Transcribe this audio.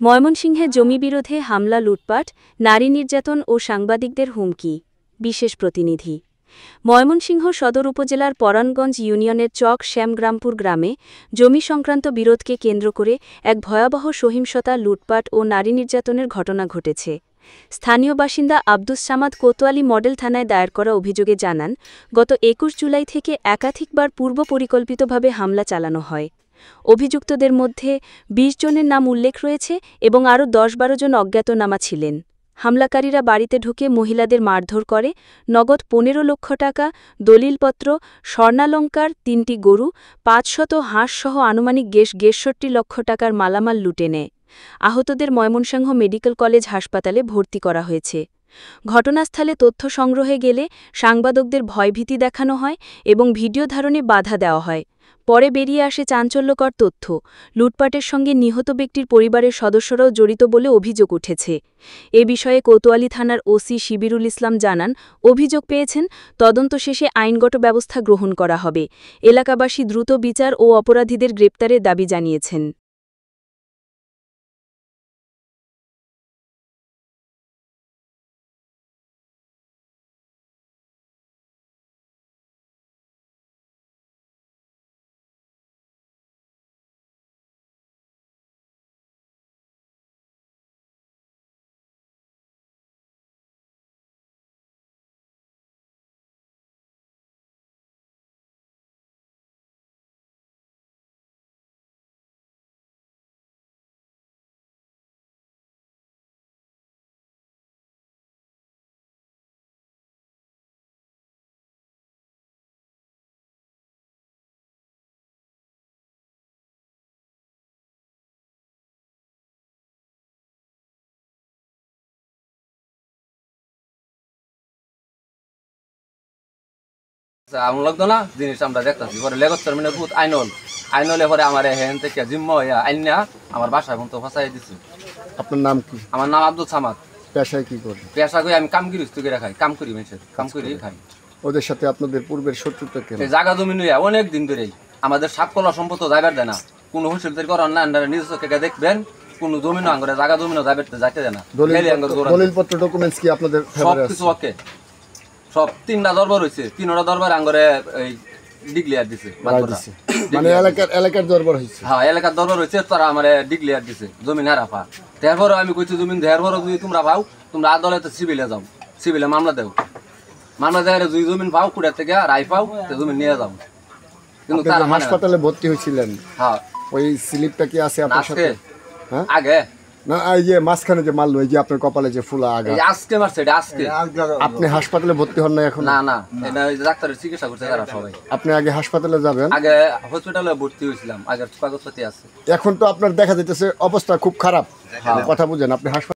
ময়মনসিংহে জমি বিরোধে হামলা, লুটপাট, নারী নির্যাতন ও সাংবাদিকদের হুমকি। বিশেষ প্রতিনিধি। ময়মনসিংহ সদর উপজেলার পরাণগঞ্জ ইউনিয়নের চক শ্যামগ্রামপুর গ্রামে জমি সংক্রান্ত বিরোধকে কেন্দ্র করে এক ভয়াবহ সহিংসতা, লুটপাট ও নারী নির্যাতনের ঘটনা ঘটেছে। স্থানীয় বাসিন্দা আব্দুস সামাদ কোতোয়ালি মডেল থানায় দায়ের করা অভিযোগে জানান, গত ২১ জুলাই থেকে একাধিকবার পূর্ব পরিকল্পিতভাবে হামলা চালানো হয়। অভিযুক্তদের মধ্যে ২০ জনের নাম উল্লেখ রয়েছে এবং আরও ১০-১২ জন অজ্ঞাতনামা ছিলেন। হামলাকারীরা বাড়িতে ঢুকে মহিলাদের মারধর করে, নগদ ১৫ লক্ষ টাকা, দলিলপত্র, স্বর্ণালংকার, ৩টি গরু, ৫০০ হাঁসসহ আনুমানিক ৬৩ লক্ষ টাকার মালামাল লুটে নেয়। আহতদের ময়মনসিংহ মেডিকেল কলেজ হাসপাতালে ভর্তি করা হয়েছে। ঘটনাস্থলে তথ্য সংগ্রহে গেলে সাংবাদিকদের ভয়ভীতি দেখানো হয় এবং ভিডিও ধারণে বাধা দেওয়া হয়। পরে বেরিয়ে আসে চাঞ্চল্যকর তথ্য, লুটপাটের সঙ্গে নিহত ব্যক্তির পরিবারের সদস্যরাও জড়িত বলে অভিযোগ উঠেছে। এ বিষয়ে কোতোয়ালি থানার ওসি শিবিরুল ইসলাম জানান, অভিযোগ পেয়েছেন, তদন্ত শেষে আইনগত ব্যবস্থা গ্রহণ করা হবে। এলাকাবাসী দ্রুত বিচার ও অপরাধীদের গ্রেপ্তারের দাবি জানিয়েছেন। আগুন লাগতো না জিনিস আমরা দেখতেছি পরে লেগর মানে বহুত আইনলে পরে আমার হেন থেকে জিম্ম হইয়া আইন না আমার বাসায় এখন তো ফাঁসাই দিচ্ছি। আপনার নাম কি? আমার নাম আব্দুল সামাদ। পেশায় কি করেন? পেশা করে আমি কাম গৃহস্থ করে খাই, কাম করি মানুষের কাম করি খাই। ওদের সাথে আপনাদের পূর্বের শত্রুতা কেন? জায়গা জমি নিয়ে অনেক দিন ধরেই আমাদের সাতকলা সম্পদ যাইবার দেয় না, কোনো হুঁশিয়ারি করার না, নিজস্ব থেকে দেখবেন কোনো জমিনও আঙ্গরে জায়গা জমিনও যাইতে দেয় না। দলিলপত্র ডকুমেন্টস কি আপনাদের সব কিছু ওকে, সব ৩টা দরবার হয়েছে, ৩টা দরবার আঙ্গরে এই ডিক্লেয়ার দিছে। মানে এলাকার দরবার হয়েছে? হ্যাঁ, এলাকার দরবার হয়েছে, তারা আমার ডিক্লেয়ার দিছে জমিন হারাফা। তারপরে আমি কইছি জমিন দেওয়ার পরও যদি তোমরা পাও, তোমরা আদালতে সিভিলে যাও, সিভিলে মামলা দেও, মামলা দেওয়ার যদি জমিন পাও কুড়ার থেকে রায় পাও জমিন নিয়ে যাও। কিন্তু তারা হাসপাতালে ভর্তি হয়েছিলেন? হ্যাঁ। ওই স্লিপটা কি আছে আপনার সাথে? হ্যাঁ, আগে না, এই যে মাঝখানে যে মারলো, এই যে আপনার কপালে যে ফুলা আগা, আজকে মারছে এটা আজকে। আপনি হাসপাতালে ভর্তি হন না এখন? না না, এটা ডাক্তারের চিকিৎসা করছে তারা সবাই। আপনি আগে হাসপাতালে যাবেন? আগে হসপিটালে ভর্তি হয়েছিলাম, আগের কাগজপাতি আছে। এখন তো আপনার দেখা যাইতেছে অবস্থা খুব খারাপ, কথা বুঝেন, আপনি হাসপাতালে